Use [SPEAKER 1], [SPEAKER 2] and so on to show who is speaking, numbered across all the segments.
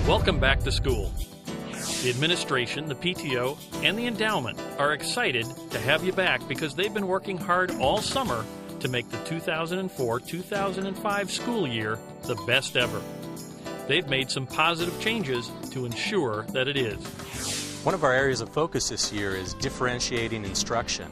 [SPEAKER 1] Welcome back to school. The administration, the PTO, and the endowment are excited to have you back because they've been working hard all summer to make the 2004-2005 school year the best ever. They've made some positive changes to ensure that it is.
[SPEAKER 2] One of our areas of focus this year is differentiating instruction.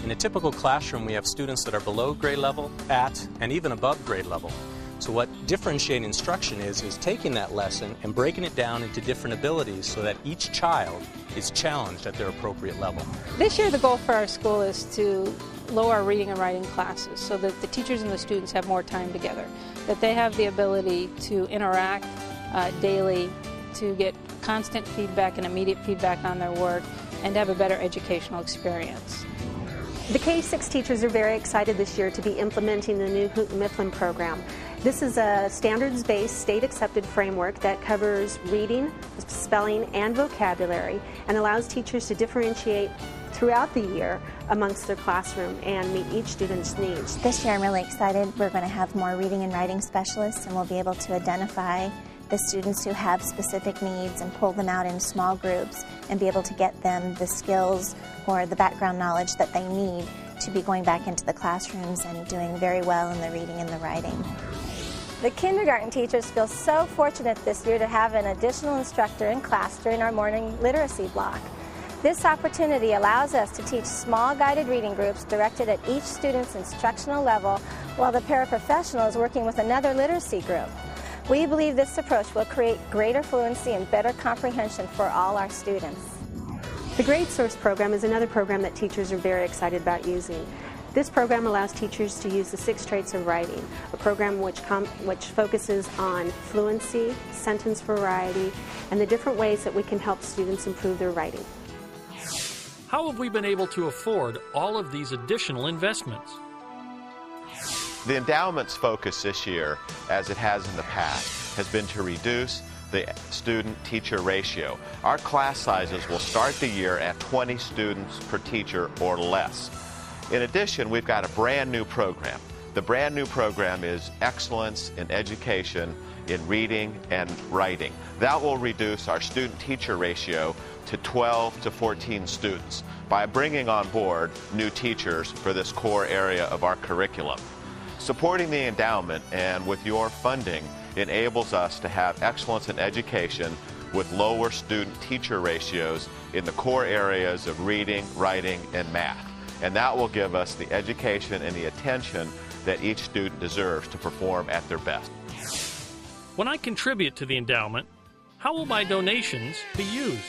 [SPEAKER 2] In a typical classroom, we have students that are below grade level, at, and even above grade level. So what differentiating instruction is taking that lesson and breaking it down into different abilities so that each child is challenged at their appropriate level.
[SPEAKER 3] This year the goal for our school is to lower our reading and writing classes so that the teachers and the students have more time together, that they have the ability to interact daily, to get constant feedback and immediate feedback on their work, and to have a better educational experience.
[SPEAKER 4] The K-6 teachers are very excited this year to be implementing the new Houghton Mifflin program. This is a standards-based, state-accepted framework that covers reading, spelling, and vocabulary, and allows teachers to differentiate throughout the year amongst their classroom and meet each student's needs.
[SPEAKER 5] This year I'm really excited. We're going to have more reading and writing specialists, and we'll be able to identify the students who have specific needs and pull them out in small groups and be able to get them the skills or the background knowledge that they need to be going back into the classrooms and doing very well in the reading and the writing.
[SPEAKER 6] The kindergarten teachers feel so fortunate this year to have an additional instructor in class during our morning literacy block. This opportunity allows us to teach small guided reading groups directed at each student's instructional level while the paraprofessional is working with another literacy group. We believe this approach will create greater fluency and better comprehension for all our students.
[SPEAKER 4] The Grade Source program is another program that teachers are very excited about using. This program allows teachers to use the 6 traits of writing, a program which focuses on fluency, sentence variety, and the different ways that we can help students improve their writing.
[SPEAKER 1] How have we been able to afford all of these additional investments?
[SPEAKER 7] The endowment's focus this year, as it has in the past, has been to reduce the student-teacher ratio. Our class sizes will start the year at 20 students per teacher or less. In addition, we've got a brand new program. The brand new program is Excellence in Education in Reading and Writing. That will reduce our student-teacher ratio to 12 to 14 students by bringing on board new teachers for this core area of our curriculum. Supporting the endowment and with your funding enables us to have excellence in education with lower student-teacher ratios in the core areas of reading, writing, and math. And that will give us the education and the attention that each student deserves to perform at their best.
[SPEAKER 1] When I contribute to the endowment, how will my donations be used?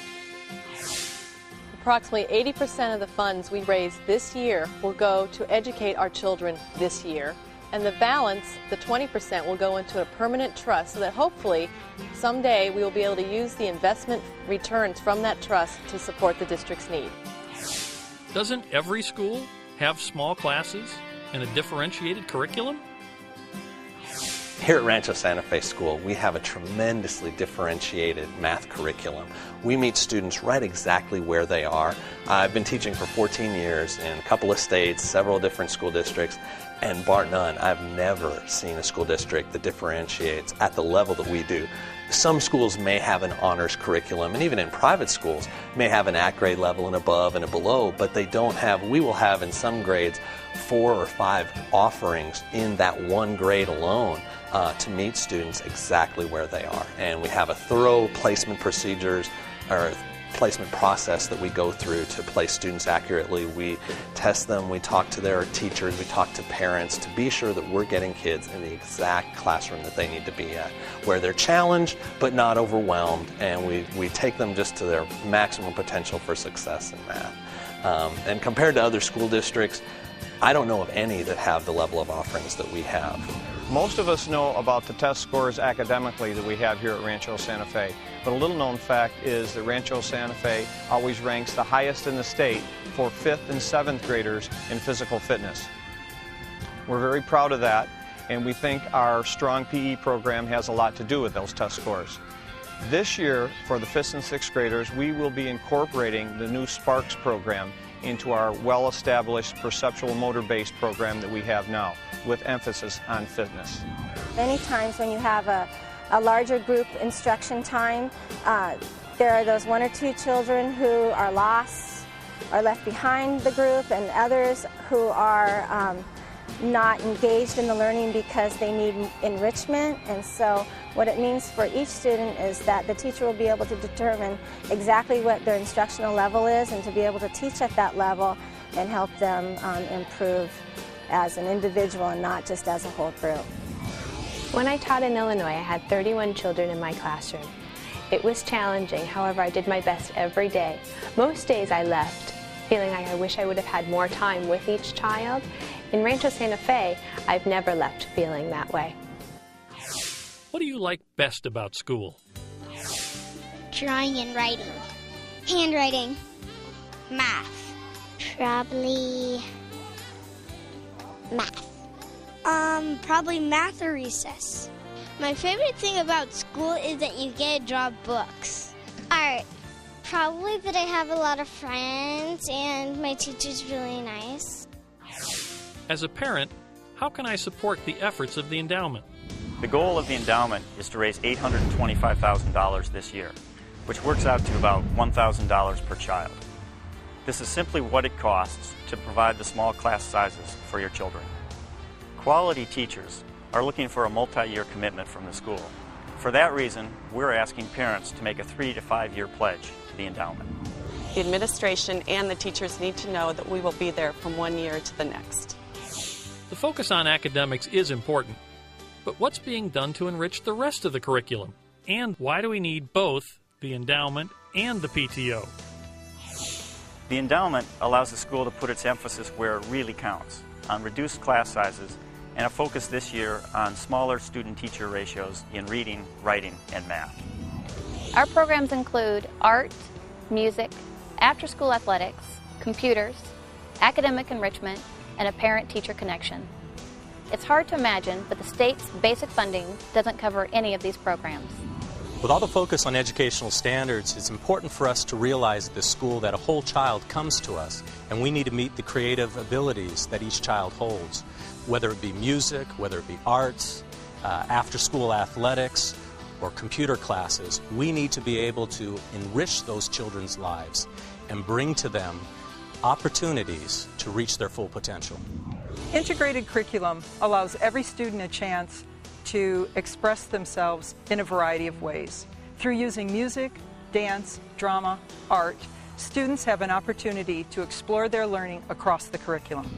[SPEAKER 8] Approximately 80% of the funds we raise this year will go to educate our children this year, and the balance, the 20%, will go into a permanent trust so that hopefully someday we will be able to use the investment returns from that trust to support the district's need.
[SPEAKER 1] Doesn't every school have small classes and a differentiated curriculum?
[SPEAKER 9] Here at Rancho Santa Fe School, we have a tremendously differentiated math curriculum. We meet students right exactly where they are. I've been teaching for 14 years in a couple of states, several different school districts, and bar none, I've never seen a school district that differentiates at the level that we do. Some schools may have an honors curriculum, and even in private schools may have an at grade level and above and a below, but they don't have, we will have in some grades 4 or 5 offerings in that one grade alone to meet students exactly where they are. And we have a thorough placement procedures or placement process that we go through to place students accurately. We test them, we talk to their teachers, we talk to parents to be sure that we're getting kids in the exact classroom that they need to be at, where they're challenged but not overwhelmed, and we take them just to their maximum potential for success in math. And compared to other school districts, I don't know of any that have the level of offerings that we have.
[SPEAKER 10] Most of us know about the test scores academically that we have here at Rancho Santa Fe, but a little known fact is that Rancho Santa Fe always ranks the highest in the state for 5th and 7th graders in physical fitness. We're very proud of that, and we think our strong PE program has a lot to do with those test scores. This year, for the 5th and 6th graders, we will be incorporating the new Sparks program into our well-established perceptual motor-based program that we have now, with emphasis on fitness.
[SPEAKER 6] Many times when you have a a larger group instruction time. There are those 1 or 2 children who are lost, are left behind the group, and others who are not engaged in the learning because they need enrichment. And so what it means for each student is that the teacher will be able to determine exactly what their instructional level is and to be able to teach at that level and help them improve as an individual and not just as a whole group.
[SPEAKER 11] When I taught in Illinois, I had 31 children in my classroom. It was challenging, however, I did my best every day. Most days I left feeling like I wish I would have had more time with each child. In Rancho Santa Fe, I've never left feeling that way.
[SPEAKER 1] What do you like best about school?
[SPEAKER 12] Drawing and writing. Handwriting. Math. Probably math. Probably math or recess. My favorite thing about school is that you get to draw books. Art. Probably that I have a lot of friends and my teacher's really nice.
[SPEAKER 1] As a parent, how can I support the efforts of the endowment?
[SPEAKER 13] The goal of the endowment is to raise $825,000 this year, which works out to about $1,000 per child. This is simply what it costs to provide the small class sizes for your children. Quality teachers are looking for a multi-year commitment from the school. For that reason, we're asking parents to make a 3 to 5 year pledge to the endowment.
[SPEAKER 14] The administration and the teachers need to know that we will be there from one year to the next.
[SPEAKER 1] The focus on academics is important, but what's being done to enrich the rest of the curriculum? And why do we need both the endowment and the PTO?
[SPEAKER 13] The endowment allows the school to put its emphasis where it really counts, on reduced class sizes and a focus this year on smaller student-teacher ratios in reading, writing, and math.
[SPEAKER 15] Our programs include art, music, after-school athletics, computers, academic enrichment, and a parent-teacher connection. It's hard to imagine, but the state's basic funding doesn't cover any of these programs.
[SPEAKER 2] With all the focus on educational standards, it's important for us to realize at this school that a whole child comes to us, and we need to meet the creative abilities that each child holds, whether it be music, whether it be arts, after-school athletics, or computer classes. We need to be able to enrich those children's lives and bring to them opportunities to reach their full potential.
[SPEAKER 16] Integrated curriculum allows every student a chance to express themselves in a variety of ways. Through using music, dance, drama, art, students have an opportunity to explore their learning across the curriculum.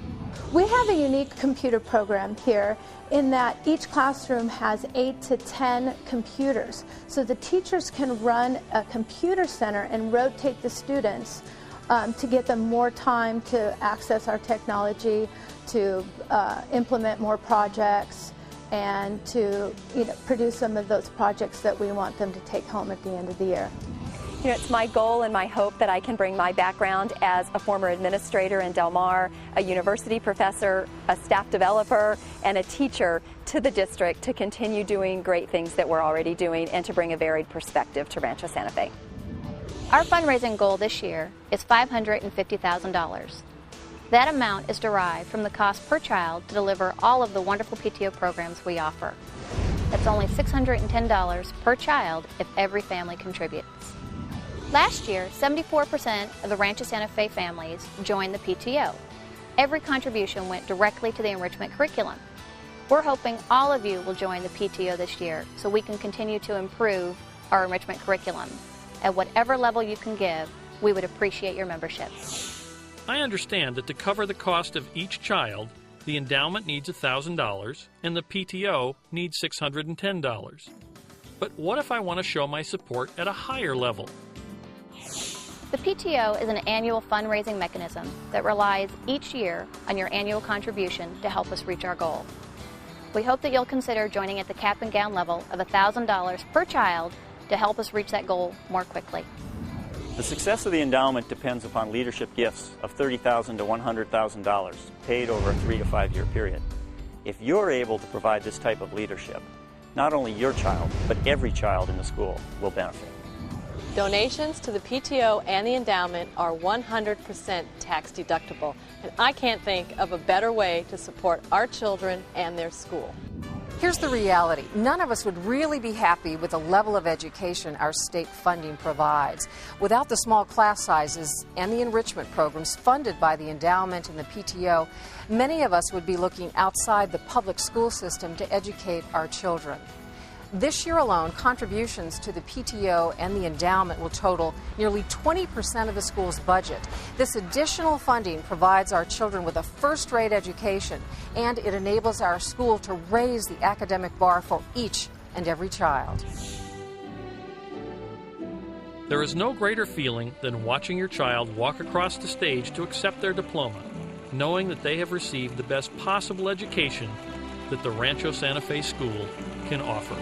[SPEAKER 17] We have a unique computer program here in that each classroom has 8 to 10 computers. So the teachers can run a computer center and rotate the students to get them more time to access our technology, to implement more projects, and to produce some of those projects that we want them to take home at the end of the year.
[SPEAKER 18] It's my goal and my hope that I can bring my background as a former administrator in Del Mar, a university professor, a staff developer, and a teacher to the district to continue doing great things that we're already doing and to bring a varied perspective to Rancho Santa Fe.
[SPEAKER 15] Our fundraising goal this year is $550,000. That amount is derived from the cost per child to deliver all of the wonderful PTO programs we offer. That's only $610 per child if every family contributes. Last year, 74% of the Rancho Santa Fe families joined the PTO. Every contribution went directly to the enrichment curriculum. We're hoping all of you will join the PTO this year so we can continue to improve our enrichment curriculum. At whatever level you can give, we would appreciate your membership.
[SPEAKER 1] I understand that to cover the cost of each child, the endowment needs $1,000 and the PTO needs $610. But what if I want to show my support at a higher level?
[SPEAKER 15] The PTO is an annual fundraising mechanism that relies each year on your annual contribution to help us reach our goal. We hope that you'll consider joining at the cap and gown level of $1,000 per child to help us reach that goal more quickly.
[SPEAKER 13] The success of the endowment depends upon leadership gifts of $30,000 to $100,000 paid over a 3 to 5 year period. If you're able to provide this type of leadership, not only your child, but every child in the school will benefit.
[SPEAKER 8] Donations to the PTO and the endowment are 100% tax deductible, and I can't think of a better way to support our children and their school.
[SPEAKER 19] Here's the reality. None of us would really be happy with the level of education our state funding provides. Without the small class sizes and the enrichment programs funded by the Endowment and the PTO, many of us would be looking outside the public school system to educate our children. This year alone, contributions to the PTO and the endowment will total nearly 20% of the school's budget. This additional funding provides our children with a first-rate education, and it enables our school to raise the academic bar for each and every child.
[SPEAKER 1] There is no greater feeling than watching your child walk across the stage to accept their diploma, knowing that they have received the best possible education that the Rancho Santa Fe School can offer.